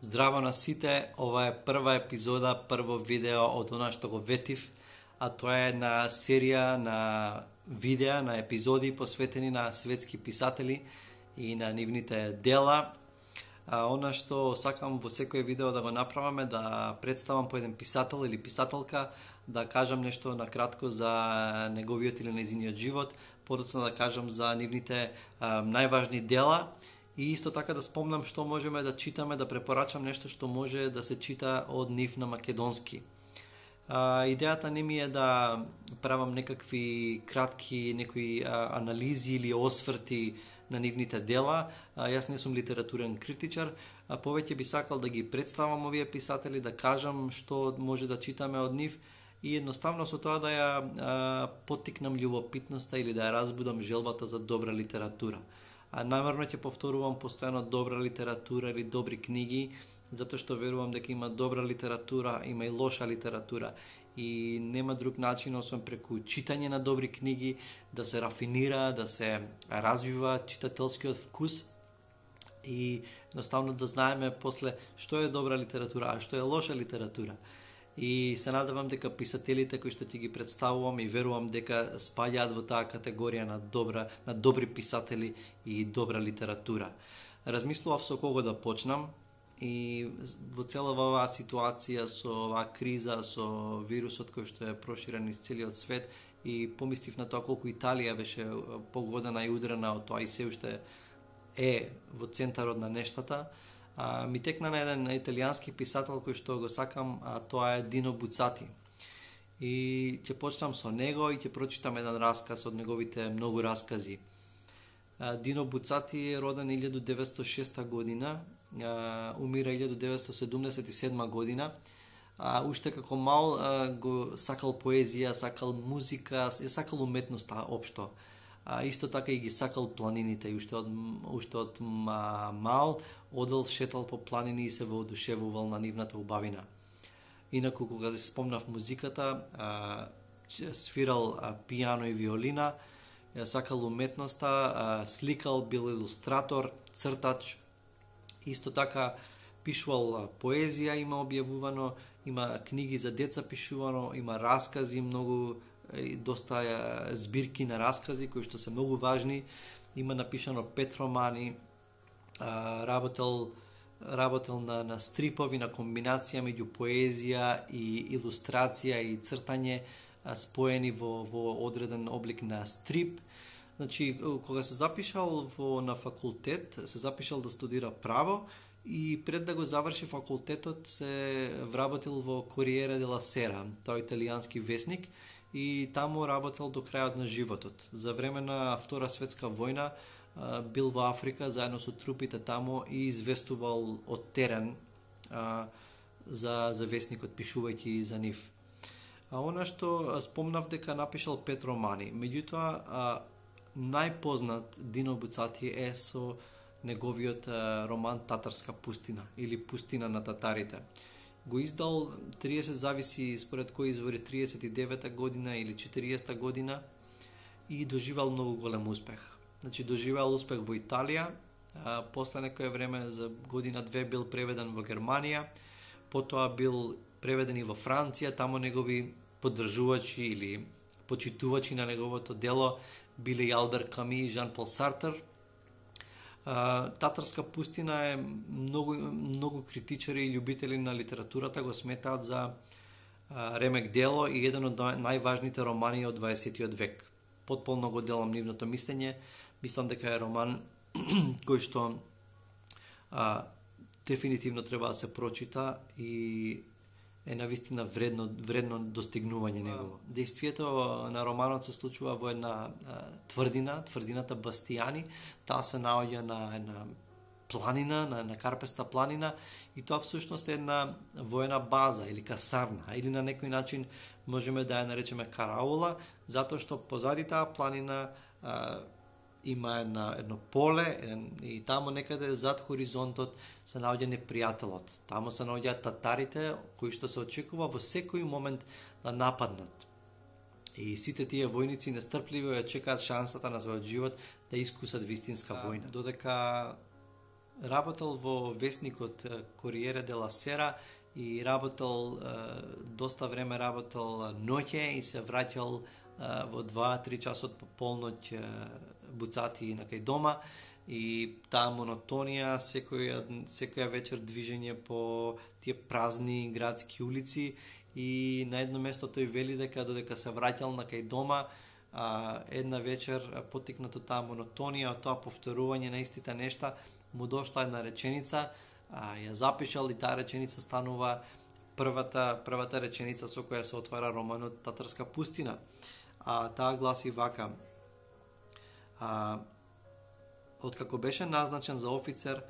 Здраво на сите, ова е прва епизода, прво видео од она што го ветив, а тоа е на серија на видеа, на епизоди посветени на светски писатели и на нивните дела. Она што сакам во секој видео да го направам е да представам по еден писател или писателка, да кажам нешто на кратко за неговиот или нејзиниот живот, подоцна да кажам за нивните најважни дела, и исто така да спомнам што можеме да читаме, да препорачам нешто што може да се чита од нив на македонски. Идејата не ми е да правам некакви кратки некои анализи или осврти на нивните дела. Јас не сум литературен критичар, повеќе би сакал да ги представам овие писатели, да кажам што може да читаме од нив и едноставно со тоа да ја поттикнам љубопитноста или да ја разбудам желбата за добра литература. Намерно ќе повторувам постојано добра литература или добри книги, затоа што верувам дека има добра литература, има и лоша литература и нема друг начин освен преку читање на добри книги да се рафинира, да се развива читателскиот вкус и едноставно да знаеме после што е добра литература, а што е лоша литература. И се надевам дека писателите кои што ти ги представувам и верувам дека спаѓаат во таа категорија на добри писатели и добра литература. Размислував со кого да почнам и во цела оваа ситуација со оваа криза, со вирусот кој што е проширен из целиот свет, и помислив на тоа колку Италија беше погодена и удрена од тоа и се уште е во центарот на нештата. Ми текна на еден италијански писател кој што го сакам, а тоа е Дино Буцати. И ќе почнам со него и ќе прочитам еден расказ од неговите многу раскази. Дино Буцати е роден 1906 година, умира 1977 година. Уште како мал го сакал поезија, сакал музика, сакал уметноста општо. Исто така и ги сакал планините и уште од мал одел, шетал по планини и се воодушевувал на нивната убавина. Инаку кога се спомнав музиката, свирал пијано и виолина, сакал уметноста, сликал, бил илустратор, цртач. Исто така пишувал поезија, има објавувано, има книги за деца пишувано, има раскази, многу доста збирки на раскази кои што се многу важни. Има напишано 5 романи, работел на стрипови, на комбинација меѓу поезија и илустрација и цртање, споени во одреден облик на стрип. Значи, кога се запишал на факултет, се запишал да студира право и пред да го заврши факултетот се вработил во Кориера дела Сера, тоа е италијански весник, и таму работел до крајот на животот. За време на Втора светска војна бил во Африка заедно со трупите таму и известувал од терен за весникот, пишувајќи за нив. Она што спомнав дека напишал 5 романи, меѓутоа најпознат Дино Буцати е со неговиот роман Татарска пустина или Пустина на татарите. Го издал 30, зависи според кои извори, 39-та година или 40-та година и доживал многу голем успех. Значи, доживал успех во Италија, после некое време, за година-две, бил преведен во Германија, потоа бил преведен и во Франција, тамо негови поддржувачи или почитувачи на неговото дело биле и Албер Ками и Жан-Пол Сартер. Татарска пустина е многу критичари и љубители на литературата го сметаат за ремек дело и еден од најважните романи од 20 век. Потполно го делам нивното мислење. Мислам дека е роман кој што дефинитивно треба да се прочита и е навистина вредно достигнување негово. Дејствието на романот се случува во една тврдината Бастијани. Таа се наоѓа на една планина, на Карпеста планина, и тоа всушност е една воена база или касарна, или на некој начин можеме да ја наречеме караула, затоа што позади таа планина има едно поле и тамо некаде зад хоризонтот се наоѓа непријателот. Тамо се наоѓаат татарите кои што се очекува во секој момент да нападнат. И сите тие војници нестрпливо ја чекаат шансата на својот живот да искусат вистинска војна. Додека работел во весникот Corriere della Sera и работел доста време работел ноќе и се враќал во 2-3 часот по полноќ буцати на кај дома и таа монотонија, секоја вечер движење по тие празни градски улици и на едно место тој вели дека додека се враќал на кај дома една вечер потикнато таа монотонија, тоа повторување на истите нешта, му дошла една реченица, ја запишал и таа реченица станува првата реченица со која се отвара романот Татарска пустина. Таа гласи вака: откако беше назначен за офицер,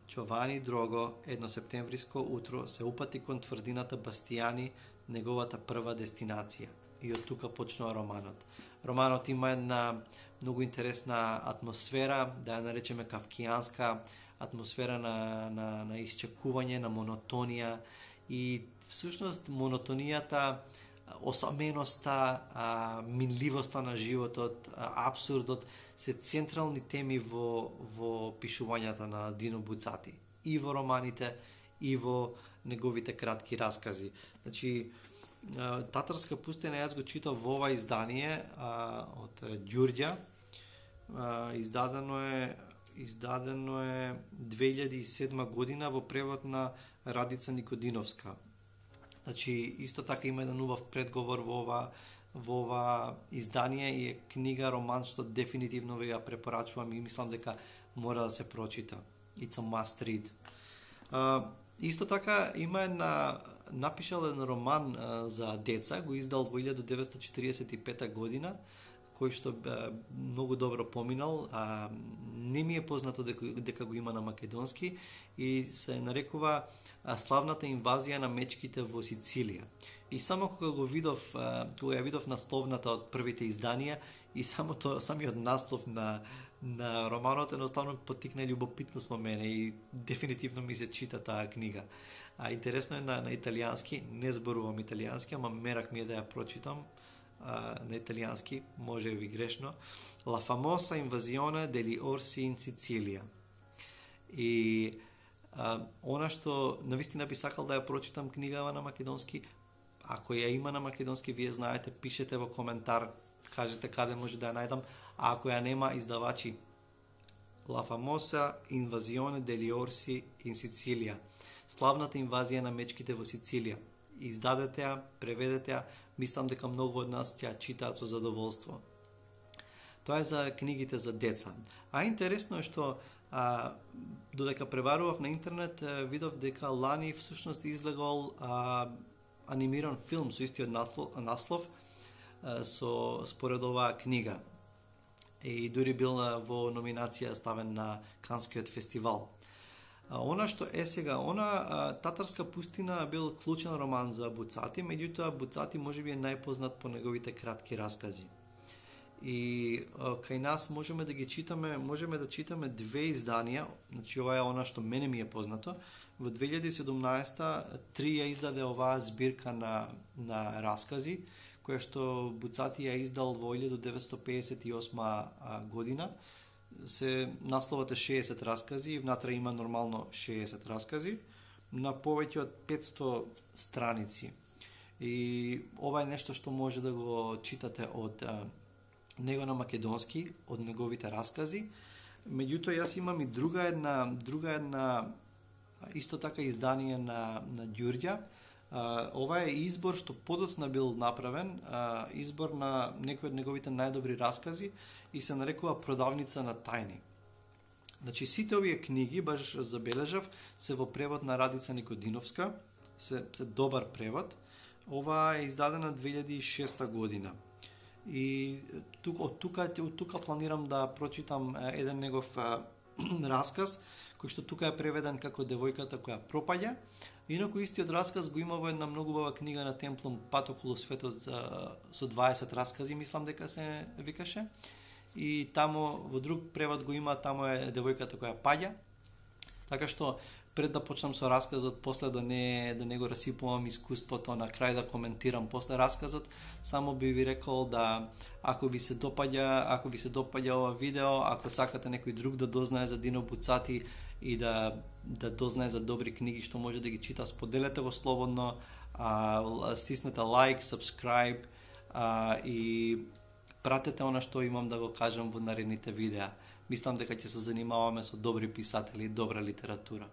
Човани Дрого едно септемвриско утро се упати кон тврдината Бастијани, неговата прва дестинација. И од тука почнува романот. Романот има една многу интересна атмосфера, да ја наречеме кавкијанска атмосфера на исчекување, на монотонија и всушност монотонијата, осаменоста, минливоста на животот, абсурдот се централни теми во пишувањата на Дино Буцати, и во романите, и во неговите кратки раскази. Значи, Татарска пустина јас го читав во ова издание од Ѓурѓа. Издадено е 2007 година во превод на Радица Никодиновска. Значи, исто така има еден убав предговор во ова издание и е книга, роман што дефинитивно ви ја препорачувам и мислам дека мора да се прочита. It's a must read. Исто така има напишал еден роман за деца, го издал во 1945 година, кој што многу добро поминал, не ми е познато дека го има на македонски и се нарекува Славната инвазија на мечките во Сицилија. И само кога ја видов насловната од првите изданија и самиот наслов на романот едноставно потикна љубопитност во мене и дефинитивно ми се чита таа книга. Интересно е на италијански, не зборувам италијански, ама мерак ми е да ја прочитам на италијански, може би грешно. La famosa invasione degli orsi in Sicilia. И она што навистина би сакал да ја прочитам книгава на македонски, ако ја има на македонски, вие знаете, пишете во коментар, кажете каде може да ја најдам, а ако ја нема, издавачи. La famosa invasione degli orsi in Sicilia. Славната инвазија на мечките во Сицилија. Издадете ја, преведете ја, мислам дека многу од нас ќе ја читаат со задоволство. Тоа е за книгите за деца. Интересно е што додека пребарував на интернет, видов дека лани всушност излегол анимиран филм со истиот наслов според оваа книга. И дури бил во номинација ставен на Канскиот фестивал. Она што е сега, Татарска пустина бил клучен роман за Буцати, меѓутоа Буцати можеби е најпознат по неговите кратки раскази. И кај нас можеме да читаме две изданија, значи ова е она што мене ми е познато. Во 2017 три ја издаде оваа збирка на раскази, која што Буцати ја издал во 1958 година. Насловот е 60 раскази и внатре има нормално 60 раскази на повеќе од 500 страници. И ова е нешто што може да го читате од него на македонски, од неговите раскази. Меѓутоа јас имам и друга една исто така издание на Ѓурѓа. Ова е избор што подоцна бил направен, избор на некои од неговите најдобри раскази и се нарекува Продавница на тајни. Значи сите овие книги, баш забележав, се во превод на Радица Никодиновска, се добар превод. Ова е издадена 2006 година. И од тука планирам да прочитам еден негов расказ, кој што тука е преведен како Девојката која пропаѓа. Инаку истиот расказ го има во една многу убава книга на Темплум Пат околу светот со 20 раскази, мислам дека се викаше. И тамо во друг превод го има, тамо е Девојката која паѓа. Така што пред да почнам со расказот, после да не го расипувам искуството, на крај да коментирам после расказот, само би ви рекол да ако ви се допаѓа ова видео, ако сакате некој друг да дознае за Дино Буцати и да дознае за добри книги што може да ги чита, споделете го слободно, стиснете лайк, subscribe и пратете она што имам да го кажам во наредните видеа. Мислам дека ќе се занимаваме со добри писатели и добра литература.